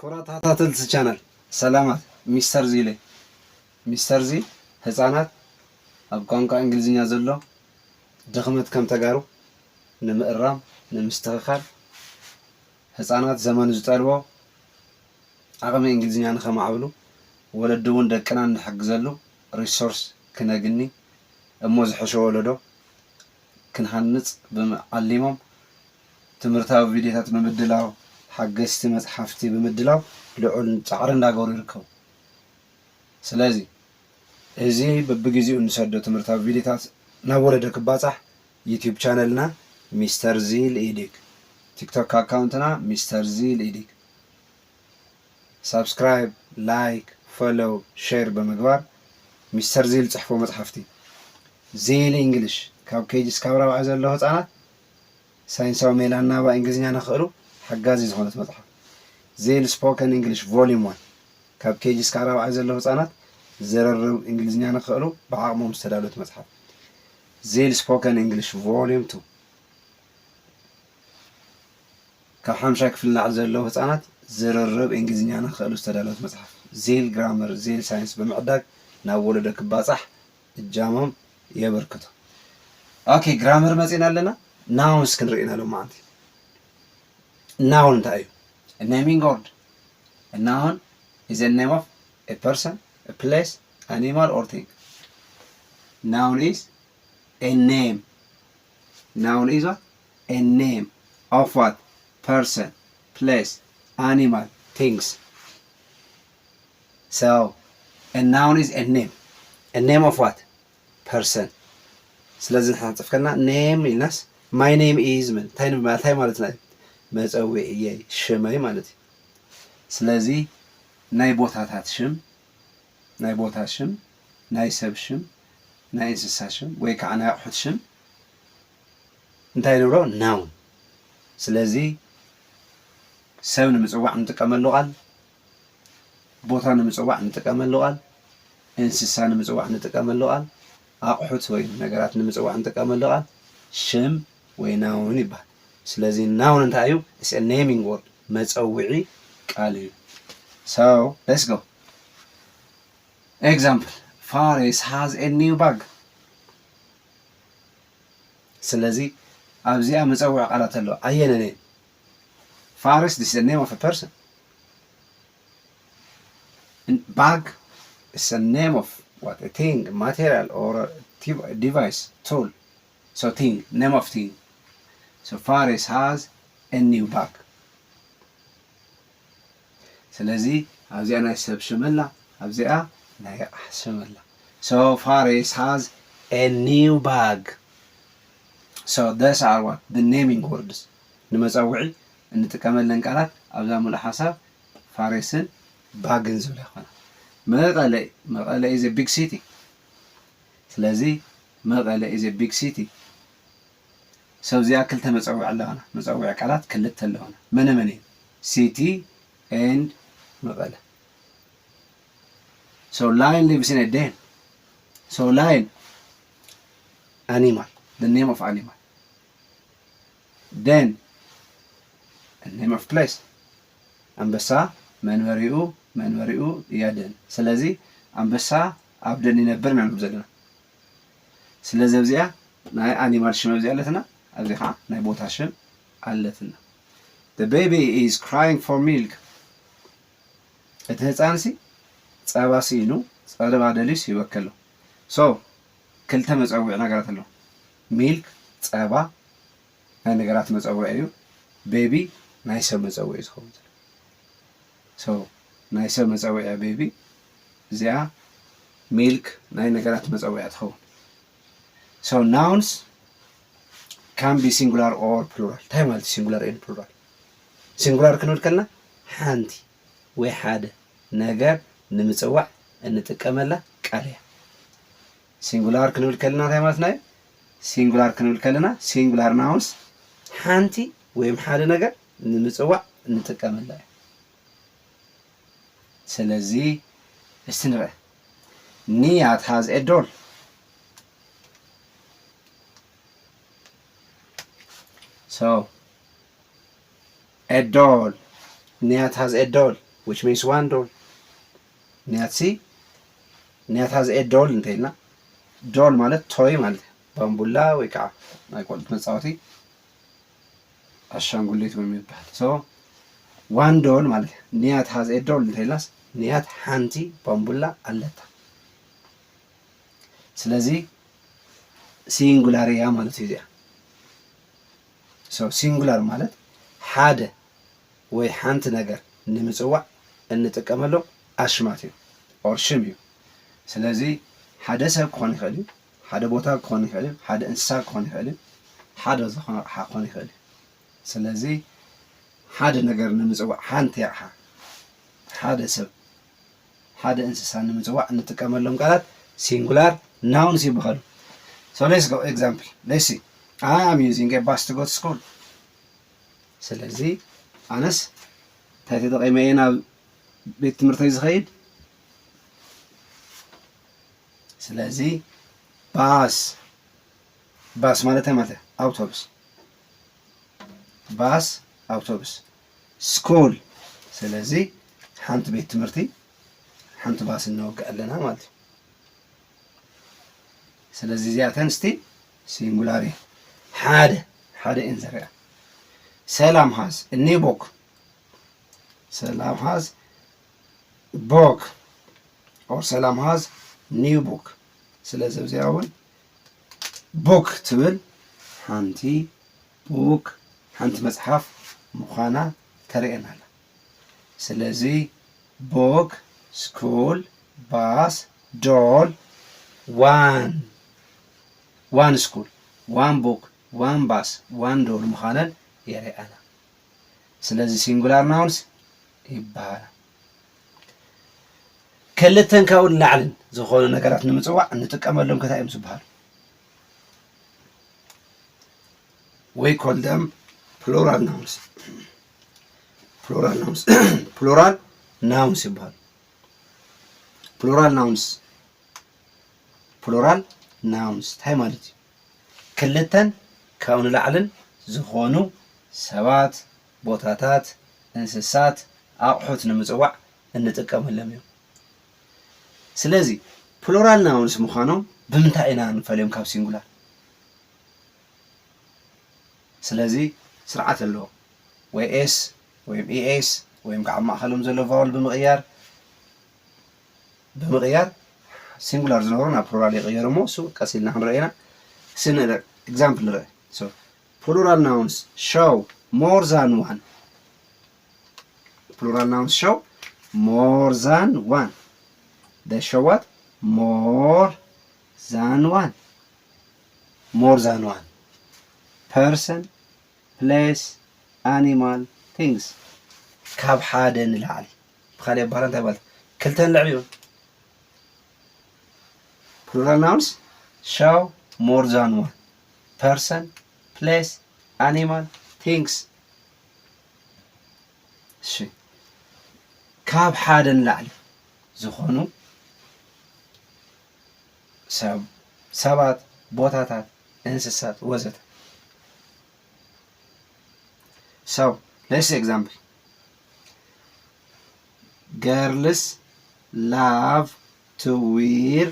ኮራታታትልስ ቻናል ሰላማት ሚስተር ዚ ህፃናት ኣብ ቋንቋ እንግሊዝኛ ዘሎ ድኽመት ከም ተጋሩ ንምእራም ንምስትኽኻል ህፃናት ዘመኑ ዝጠልቦ ዓቕሚ እንግሊዝኛ ንኸማዕብሉ ወለዲ እውን ደቅና ንሕግዘሉ ሪሶርስ ክነግኒ እሞ ዝሐሾ ወለዶ ክንሃንጽ ብመዓሊሞም ትምህርታዊ ቪድዮታት ብምድላው ሓገዝቲ መጽሓፍቲ ብምድላው ልዑል ጻዕሪ እንዳገበሩ ይርከቡ። ስለዚ እዚ በብግዚኡ እንሰዶ ትምህርታዊ ቪድዮታት ናብ ወለዶ ክባጻሕ ዩቲዩብ ቻነልና ሚስተር ዚል ኢዲግ፣ ቲክቶክ አካውንትና ሚስተር ዚል ኢዲግ ሰብስክራይብ፣ ላይክ፣ ፎሎው፣ ሼር በመግባር ሚስተር ዚል ጽሕፎ መጽሓፍቲ ዚል እንግሊሽ ካብ ኬጂ እስካብ ራብዓ ዘሎ ህፃናት ሳይንሳዊ ሜላ ናባ እንግሊዝኛ ንኽእሉ ሓጋዚ ዝኾነት መጽሓፍ ዚል ስፖከን እንግሊሽ ቮሊዩም 1 ካብ ኬጂ እስካብ ራብዓ ዘሎ ህፃናት ዘረርብ እንግሊዝኛ ንኽእሉ ብዓቕሞም ዝተዳለወት መጽሓፍ ዚል ስፖከን እንግሊሽ ቮሊዩም 2 ካብ 5 ክፍሊ ላዕሊ ዘለዉ ህፃናት ዘረርብ እንግሊዝኛ ንኽእሉ ዝተዳለወት መጽሓፍ ዚል ግራመር ዚል ሳይንስ ብምዕዳግ ናብ ወለዶ ክባጻሕ እጃሞም የበርክቱ። ኦኬ ግራመር መጺና ኣለና ናውንስ ክንርኢና ሎ ማለት noun እንታይ እዩ? A naming word. A noun is a name of a person, a place, animal or thing. Noun is a name. Noun is what? A name of what? Person, place, animal, things. So a noun is a name. A name of what? Person. ስለዚህ ንሓንጽፍከና name ኢልናስ my name is ምን እንታይ ማለት ነው? መጸውዒየ ሽመይ ማለት እዩ። ስለዚ ናይ ቦታታት ሽም፣ ናይ ቦታ ሽም፣ ናይ ሰብ ሽም፣ ናይ እንስሳ ሽም ወይ ከዓ ናይ ኣቑሑት ሽም እንታይ ንብሎ ናውን። ስለዚ ሰብ ንምጽዋዕ እንጥቀመሉ ቃል፣ ቦታ ንምጽዋዕ እንጥቀመሉ ቃል፣ እንስሳ ንምጽዋዕ እንጥቀመሉ ቃል፣ ኣቑሑት ወይ ነገራት ንምጽዋዕ እንጥቀመሉ ቃል ሽም ወይ ናውን ይባሃል። ስለዚህ noun እንታይ እዩ? It's a naming word. መጸውዒ ቃል እዩ። So let's go. Example, Faris has a new bag. ስለዚህ ኣብዚኣ መጸውዒ ቃላት ኣሎ። ኣየነ ነን? Faris, this is the name of a person. And bag is a name of what? A thing, a material or a device, tool. So thing, name of thing. So Faris has a new bag. ስለዚህ ኣብዚኣ ናይ ሰብ ሽም ኣላ፣ ኣብዚኣ ናይ ኣቕሓ ሽም ኣላ። So Faris has a new bag. So those are what? The naming words. ንመጸውዒ እንጥቀመለን ቃላት ኣብዛ ሙሉእ ሓሳብ ፋሪስን ባግን ዝብላ ይኾና። መቐለ is a big city. ስለዚ መቐለ is a big city. So እዚኣ ክልተ መጸውዒ ኣለና። መጸውዒ ቃላት ክልተ ኣለና። መን city and መቐለ። So lion lives in a den. So lion, animal, the name of animal. Den, the name of place. አንበሳ መንበሪኡ ያደን። ስለዚ አንበሳ ኣብ ደን ይነብር ንብል ዘለና። ስለዚ እዚኣ ናይ animal ሽም እዚኣ ኣለትና። ኣብዚ ከዓ ናይ ቦታ ሽም ኣለትና። The baby is crying for milk. እቲ ህፃንሲ ጸባ ሲኢኑ ጸባ ደሊስ ይወከሎ። So ክልተ መጸውዒ ነገራት ኣለዉ። ሚልክ ጸባ ናይ ነገራት መጸውዒ እዩ። ቤቢ ናይ ሰብ መጸውዒ ዝኸውን። So ናይ ሰብ መጸውዒ ቤቢ እዚኣ ሚልክ ናይ ነገራት መጸውዒ ትኸውን። So nouns can be singular or plural. እንታይ ማለት singular and plural? singular ክንብል ከለና ሓንቲ ወይ ሓደ ነገር ንምጽዋዕ እንጥቀመላ ቃል እያ። singular ክንብል ከለና እንታይ ማለት ነው? singular ክንብል ከለና singular nouns ሓንቲ ወይ ሓደ ነገር ንምጽዋዕ እንጥቀመላ እያ። ስለዚ እስቲ ንርአ Nihat has a doll. So a doll. Nihat has a doll. which means one doll. Niyat C. Niyat has a doll እንተይልና doll ማለት toy ማለት ባምቡላ ወይ ከዓ ናይ ቆልዑት መጻወቲ አሻንጉሊት የሚባል so one doll ማለት Niyat has a doll እንተይላስ Niyat ሓንቲ ባምቡላ አለታ ስለዚህ ሲንጉላር ያ ማለት እዩ so ሲንጉላር ማለት ሓደ ወይ ሓንቲ ነገር ንምጽዋዕ እንጥቀመሉ አሽማት እዩ or ሽም እዩ ስለዚህ ሓደ ሰብ ክኾን ይኽእል ሓደ ቦታ ክኾን ይኽእል ሓደ እንስሳ ክኾን ይኽእል ሓደ ክኾን ይኽእል ስለዚህ ሓደ ነገር ንምጽዋዕ ሓንቲ ያሓ ሓደ ሰብ ሓደ እንስሳ ንምጽዋዕ እንጥቀመሎም ቃላት ሲንጉላር nouns ይባላሉ so let's go example let's see I am using a bus to go to school ስለዚህ አነስ ተጠቅመይና ቤት ትምህርት ይዝኸይድ ስለዚህ ባስ ማለት አውቶቡስ አውቶቡስ ስኩል ስለዚህ ሓንቲ ቤት ትምህርቲ ሓንቲ ባስ እንወግአለና ማለት ስለዚህ ዚያተን ስቲ ሲንጉላር ሓደ እንዘርያ ሰላም has a new book ሰላም has book or ሰላም has new book ስለዚህ ዚያውን book ትብል ሓንቲ book ሓንቲ መጽሐፍ ምዃና ተርእየናላ ስለዚህ book school bus doll one school one book one bus one doll ምዃነን የርእየና ስለዚህ ሲንጉላር ናውንስ ይባላል ክልተን ካብኡ ላዕልን ዝኾኑ ነገራት ንምጽዋዕ እንጥቀመሎም ከታይ እዮም ዝበሃሉ we call them plural nouns ይባላሉ plural nouns ታይ ማለት እዩ ክልተን ካብኡ ላዕልን ዝኾኑ ሰባት ቦታታት እንስሳት አቑሑት ንምጽዋዕ እንጥቀመሎም እዮም ስለዚህ ፕሉራል ናውንስ ምዃኖም ብምንታይ ኢና ንፈልዮም ካብ ሲንጉላር ስለዚህ ስርዓት ኣለዎ ወይ ኤስ ወይ ኢኤስ ወይ ከዓ ማእኸሎም ዘሎ ቫወል ብምቕያር ሲንጉላር ዝነበሩ ናብ ፕሉራል ይቕየሩሞ እሱ ቀሲልና ክንርአና ስንለ ኤግዛምፕል ንርአ so plural nouns show more than one plural nouns show more than one they show what more than one person place animal things ካብ ሓደ ንላዕሊ ብኻልእ ኣባህላ እንታይ ማለት ክልተ ንላዕሊ እዮም plural nouns show more than one person place animal things እሺ ካብ ሓደ ንላዕሊ ዝኾኑ ሰባት ቦታታት እንስሳት ወዘተ so let's see example girls love to wear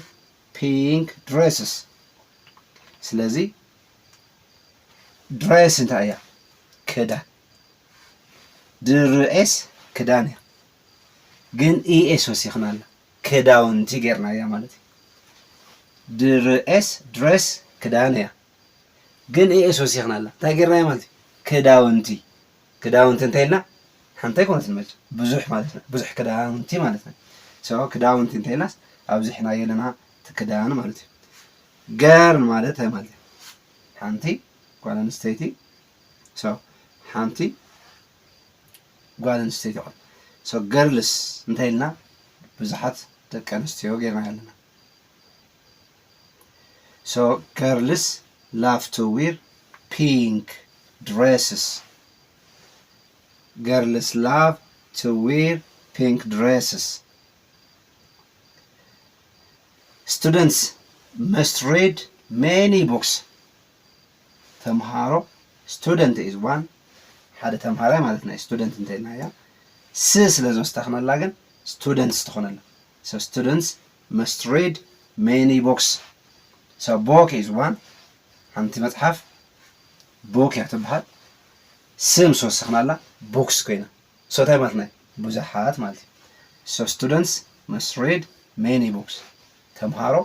pink dresses ስለዚህ ድሬስ እንታይ እያ ክዳን ድርኤስ ክዳን እያ ግን ኢኤስ ወሲኽናላ ክዳውንቲ ጌርና እያ ማለት እዩ ድርኤስ ድሬስ ክዳን እያ ግን ኢኤስ ወሲኽናላ እንታይ ጌርና እያ ማለት እዩ ክዳውንቲ እንታይ ኢልና ሓንቲ ኣይኮነትን መች ብዙሕ ማለት ነው ብዙሕ ክዳውንቲ ማለት ነው so ክዳውንቲ እንታይ ኢልናስ ኣብዚሕና የለና ክዳን ማለት እዩ ገርል ማለት እንታይ ማለት እዩ ሓንቲ ጓል ኣንስተይቲ so ሓንቲ ጓል ኣንስተይቲ ይኾን so girls እንታይ ኢልና ብዙሓት ደቂ ኣንስትዮ ጌርና ኣለና so girls love to wear pink dresses girls love to wear pink dresses students must read many books ተምሃሮ student is one ሓደ ተምሃራይ ማለት ነው student እንተይና ያ ስለዚ ወስተኽነላ ግን students ትኾነላ so students must read many books so book is one ሓንቲ መጽሓፍ book እያ ትበሃል ምስ ወሰኽናላ books ኮይና so እንታይ ማለት ነው ብዙሓት ማለት እዩ so students must read many books ተምሃሮ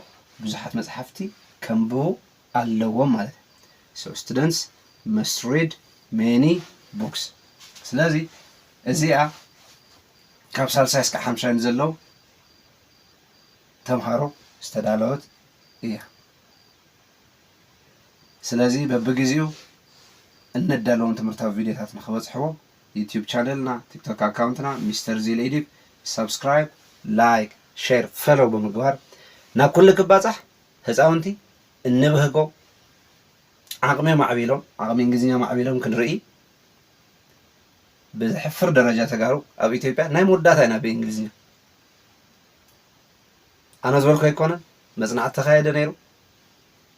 ብዙሓት መጽሓፍቲ ከንብቡ ኣለዎም ማለት እዩ so students must read many books ስለዚ እዚኣ ካብ ሳልሳይ እስካብ ሓምሻይ ዘለው ተምሃሮ ዝተዳለወት እያ ስለዚ በብግዚኡ እንደዳለውን ትምህርታዊ ቪዲዮታት ንኽበጽሕዎ ዩቲዩብ ቻነልና ቲክቶክ አካውንትና ሚስተር ዚል ኤዲት ሰብስክራይብ ላይክ ሼር ፎሎ ብምግባር ናብ ኩሉ ክባጻሕ ህፃውንቲ እንብህጎ ዓቕሚ ማዕቢሎም ዓቕሚ እንግሊዝኛ ማዕቢሎም ክንርኢ ብዝሕፍር ደረጃ ተጋሩ ኣብ ኢትዮጵያ ናይ መወዳእታ ኢና ብእንግሊዝኛ ኣነ ዝበልኮ ኣይኮነን መጽናዕቲ ተኻየደ ነይሩ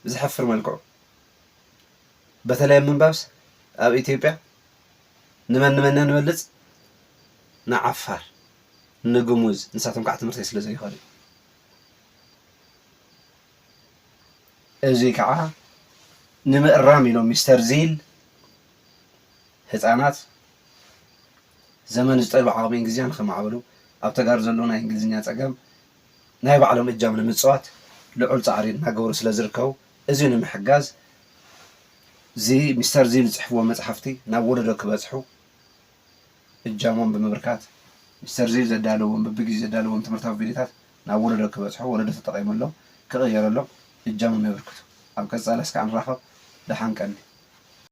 ብዝሕፍር መልክዑ በተለይ ምንባብስ ኣብ ኢትዮጵያ ንመን ንበልጽ ንዓፋር ንጉሙዝ ንሳቶም ከዓ ትምህርቲ ስለ ዘይኸእሉ እዚ ከዓ ንምእራም ኢሎም ሚስተር ዚል ህፃናት ዘመን ዝጠልብ ዓቕሚ እንግሊዝኛ ንኸማዕብሉ ኣብ ተጋሩ ዘሎ ናይ እንግሊዝኛ ፀገም ናይ ባዕሎም እጃም ንምፅዋት ልዑል ፃዕሪ እናገበሩ ስለ ዝርከቡ እዚ ንምሕጋዝ እዚ ሚስተር ዚል ዝፅሕፍዎ መፅሓፍቲ ናብ ወለዶ ክበፅሑ እጃሞም ብምብርካት ሚስተር ዚል ዘዳለዎም በብግዜ ዘዳለዎም ትምህርታዊ ቪድዮታት ናብ ወለዶ ክበፅሑ ወለዶ ተጠቒመሎም ክቕየረሎም እጃሞም የብርክቱ ኣብ ቀጻሊ እስካዕ ንራኸብ ደሓን ቀኒ